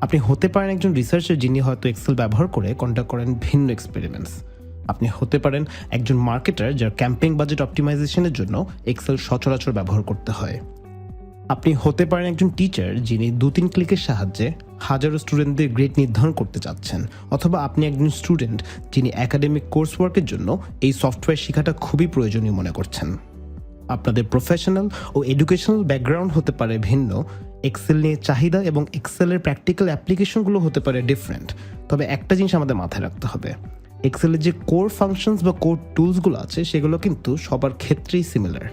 আপনি হতে পারেন একজন রিসার্চার যিনি হয়তো এক্সেল ব্যবহার করে কন্ডাক্ট করেন ভিন্ন এক্সপেরিমেন্টস। আপনি হতে পারেন একজন মার্কেটার যার ক্যাম্পেইন বাজেট অপটিমাইজেশনের জন্য এক্সেল সচরাচর ব্যবহার করতে হয়। আপনি হতে পারেন একজন টিচার যিনি 2-3 ক্লিকের সাহায্যে হাজারো স্টুডেন্টদের গ্রেড নির্ধারণ করতে চাচ্ছেন, অথবা আপনি একজন স্টুডেন্ট যিনি একাডেমিক কোর্স ওয়ার্কের জন্য এই সফটওয়্যার শেখাটা খুবই প্রয়োজনীয় মনে করছেন। আপনাদের প্রফেশনাল ও এডুকেশনাল ব্যাকগ্রাউন্ড হতে পারে ভিন্ন, এক্সেল নিয়ে চাহিদা এবং এক্সেলের প্র্যাকটিক্যাল অ্যাপ্লিকেশনগুলো হতে পারে ডিফারেন্ট। তবে একটা জিনিস আমাদের মাথায় রাখতে হবে, এক্সেলের যে কোর ফাংশনস বা কোর টুলসগুলো আছে সেগুলো কিন্তু সবার ক্ষেত্রেই similar.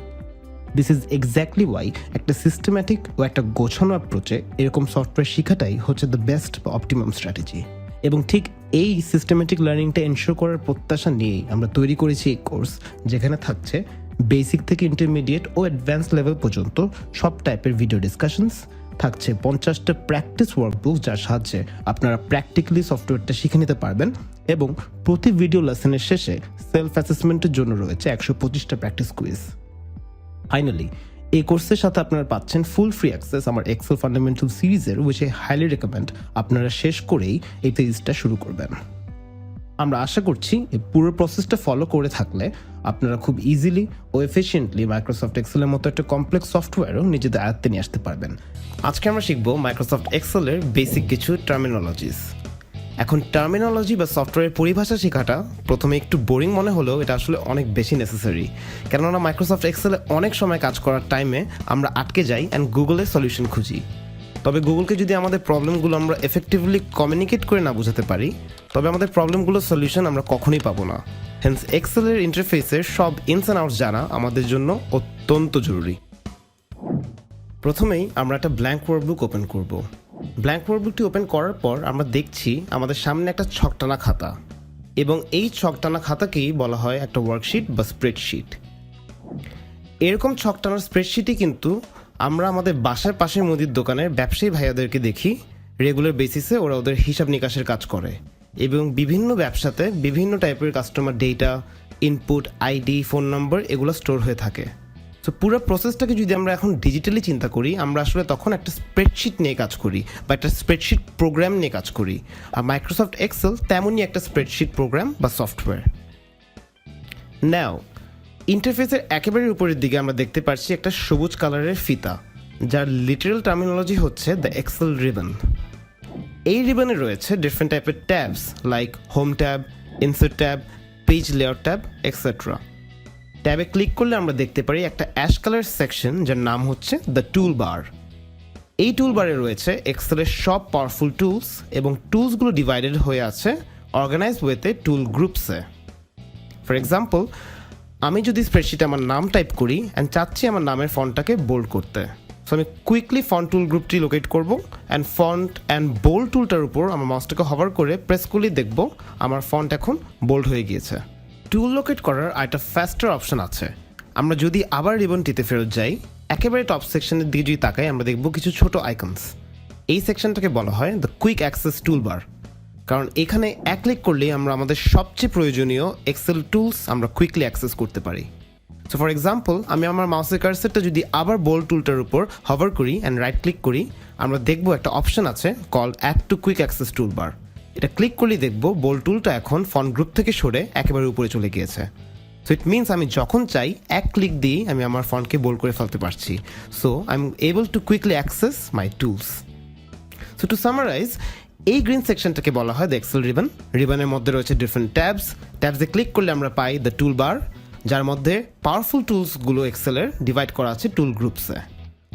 This is exactly why একটা সিস্টেম্যাটিক ও একটা গোছানো অ্যাপ্রোচে এরকম সফটওয়্যার শেখাটাই হচ্ছে দ্য বেস্ট বা অপটিমাম স্ট্র্যাটেজি। এবং ঠিক এই সিস্টেম্যাটিক লার্নিংটা এনশিওর করার প্রত্যাশা নিয়েই আমরা তৈরি করেছি এই কোর্স, যেখানে থাকছে বেসিক থেকে ইন্টারমিডিয়েট ও অ্যাডভান্স লেভেল পর্যন্ত সব টাইপের ভিডিও ডিসকাশনস, থাকছে 50টা প্র্যাকটিস ওয়ার্কবুক যার সাহায্যে আপনারা প্র্যাকটিক্যালি সফটওয়্যারটা শিখে নিতে পারবেন, এবং প্রতি ভিডিও লেসনের শেষে সেলফ অ্যাসেসমেন্টের জন্য রয়েছে 125টা প্র্যাকটিস কুইজ। ফাইনালি এই কোর্সের সাথে আপনারা পাচ্ছেন ফুল ফ্রি অ্যাক্সেস আমার এক্সেল ফান্ডামেন্টাল সিরিজের, উইচ আই হাইলি রেকমেন্ড আপনারা শেষ করেই এই সিরিজটা শুরু করবেন। আমরা আশা করছি এই পুরো প্রসেসটা ফলো করে থাকলে আপনারা খুব ইজিলি ও এফিশিয়েন্টলি মাইক্রোসফট এক্সেলের মতো একটা কমপ্লেক্স সফটওয়্যারও নিজেদের আয়ত্তে নিয়ে আসতে পারবেন। আজকে আমরা শিখব মাইক্রোসফট এক্সেলের বেসিক কিছু টার্মিনোলজিস। এখন টার্মিনোলজি বা সফটওয়্যারের পরিভাষা শেখাটা প্রথমে একটু বোরিং মনে হলেও এটা আসলে অনেক বেশি নেসেসারি, কেননা মাইক্রোসফট এক্সেলে অনেক সময় কাজ করার টাইমে আমরা আটকে যাই অ্যান্ড গুগলের সলিউশন খুঁজি। তবে গুগলকে যদি আমাদের প্রবলেমগুলো আমরা এফেক্টিভলি কমিউনিকেট করে না বোঝাতে পারি, তবে আমাদের প্রবলেমগুলোর সলিউশন আমরা কখনোই পাবো না। হেন্স এক্সেলের ইন্টারফেসের সব ইনস অ্যান্ড আউটস জানা আমাদের জন্য অত্যন্ত জরুরি। প্রথমেই আমরা একটা ব্ল্যাঙ্ক ওয়ার্কবুক ওপেন করব। ব্ল্যাঙ্ক ওয়ার্কবুকটি ওপেন করার পর আমরা দেখছি আমাদের সামনে একটা ছকটানা খাতা, এবং এই ছকটানা খাতাকেই বলা হয় একটা ওয়ার্কশিট বা স্প্রেডশিট। এরকম ছকটানার স্প্রেডশিটই কিন্তু আমরা আমাদের বাসার পাশের মুদির দোকানের ব্যবসায়ী ভাইয়াদেরকে দেখি রেগুলার বেসিসে ওরা ওদের হিসাব নিকাশের কাজ করে, এবং বিভিন্ন ব্যবসাতে বিভিন্ন টাইপের customer data, input, ID, phone নম্বর এগুলো স্টোর হয়ে থাকে। তো পুরো প্রসেসটাকে যদি আমরা এখন ডিজিটালি চিন্তা করি, আমরা আসলে তখন একটা স্প্রেডশিট নিয়ে কাজ করি বা একটা স্প্রেডশিট প্রোগ্রাম নিয়ে কাজ করি। আর মাইক্রোসফট এক্সেল তেমনই একটা স্প্রেডশিট প্রোগ্রাম বা সফটওয়্যার। নাও ইন্টারফেসের একেবারে উপরের দিকে আমরা দেখতে পাচ্ছি একটা সবুজ কালারের ফিতা, যার লিটারাল টার্মিনোলজি হচ্ছে দ্য এক্সেল রিবন। এই রিবনে রয়েছে ডিফারেন্ট টাইপের tabs like home tab, insert tab, page layout tab etcetera. ট্যাবে ক্লিক করলে আমরা দেখতে পারি একটা অ্যাশ কালার সেকশন যার নাম হচ্ছে দ্য টুল বার। এই টুল বারে রয়েছে এক্সেলের সব পাওয়ারফুল টুলস, এবং টুলসগুলো ডিভাইডেড হয়ে আছে অর্গানাইজ ওয়েতে টুল গ্রুপসে। ফর এক্সাম্পল, আমি যদি স্প্রেডশিটে আমার নাম টাইপ করি অ্যান্ড চাচ্ছি আমার নামের ফন্টটাকে বোল্ড করতে, সো আমি কুইকলি ফন্ট টুল গ্রুপটি লোকেট করব অ্যান্ড ফন্ট অ্যান্ড বোল্ড টুলটার উপর আমার মাউসটাকে হভার করে প্রেস করলেই দেখব আমার ফন্ট এখন বোল্ড হয়ে গিয়েছে। টুল লোকেট করার একটা ফাস্টার অপশন আছে। আমরা যদি আবার রিবনটিতে ফেরত যাই, একেবারে টপ সেকশনের দিকে যদি তাকাই, আমরা দেখব কিছু ছোট আইকনস। এই সেকশনটাকে বলা হয় দ্য কুইক অ্যাক্সেস টুল বার, কারণ এখানে এক ক্লিক করলেই আমরা আমাদের সবচেয়ে প্রয়োজনীয় এক্সেল টুলস আমরা কুইকলি অ্যাক্সেস করতে পারি। সো ফর এক্সাম্পল, আমি আমার মাউসের কার্সারটা যদি আবার বোল্ড টুলটার উপর হভার করি অ্যান্ড রাইট ক্লিক করি, আমরা দেখব একটা অপশন আছে call add to quick access toolbar. এটা ক্লিক করলেই দেখব বোল্ড টুলটা এখন ফন্ট গ্রুপ থেকে সরে একেবারে উপরে চলে গিয়েছে। সো ইট মিনস আমি যখন চাই এক ক্লিক দিয়েই আমি আমার ফন্টকে বোল্ড করে ফেলতে পারছি। So I am able to quickly access my tools. So to summarize, এই গ্রিন সেকশনটাকে বলা হয় দ্য এক্সেল রিবন। রিবনের মধ্যে রয়েছে ডিফারেন্ট ট্যাবসে ক্লিক করলে আমরা পাই দ্য টুল বার, যার মধ্যে পাওয়ারফুল টুলসগুলো এক্সেলের ডিভাইড করা আছে টুল গ্রুপসে।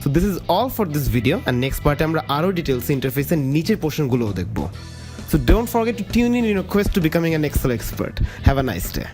So this is all for this video, and next পার্টে আমরা আরও ডিটেলস ইন্টারফেসের নিচের পোর্শনগুলোও দেখব। So don't forget to tune in your quest to becoming an Excel expert. Have a nice day.